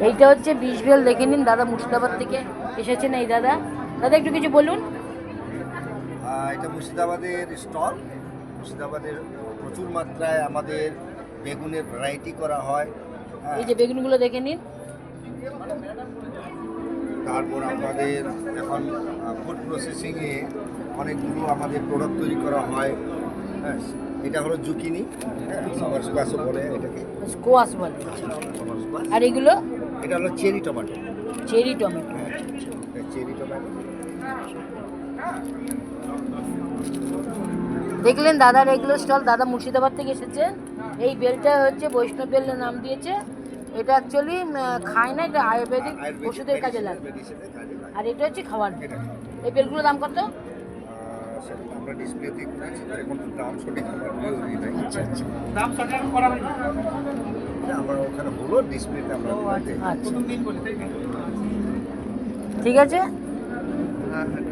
এইটা হচ্ছে বিষবেল, দেখে নিন। দাদা মুর্শিদাবাদ থেকে এসেছেন। এই দাদা, দাদা একটু কিছু বলুন। এটা মুর্শিদাবাদের স্টল। মুর্শিদাবাদের প্রচুর মাত্রায় আমাদের বেগুনের ভ্যারাইটি করা হয়। এই যে বেগুনগুলো দেখে নিন। তারপর আমাদের এখন ফুড প্রসেসিংয়ে অনেকগুলো আমাদের প্রোডাক্ট তৈরি করা হয়। হ্যাঁ, এটা হলো জুকিনি, সামার স্কোয়াশও বলে এটাকে, স্কোয়াশ বলে। Summer squash. আর এগুলো এটা হলো cherry tomato. Cherry tomato. Cherry tomato. দেখলেন দাদার এগুলো স্টল। দাদা মুর্শিদাবাদ থেকে এসেছে। এই বেলটা হচ্ছে বৈষ্ণব বেল নাম দিয়েছে। এটা অ্যাকচুয়ালি খায় না, এটা আয়ুর্বেদিক ওষুধের কাজে লাগে। আর এটা হচ্ছে খাওয়ার বেল। এই বেলগুলোর দাম কত? সেটা আমরা ডিসপ্লেতে করেছি, এখন দাম সঠিক আমরা বলে দিই নাই। আচ্ছা আচ্ছা দাম সরকার করা হয়নি। আমরা ওখানে হলো ডিসপ্লেতে আমরা আচ্ছা, প্রথম দিন বলি তাই না? ঠিক আছে।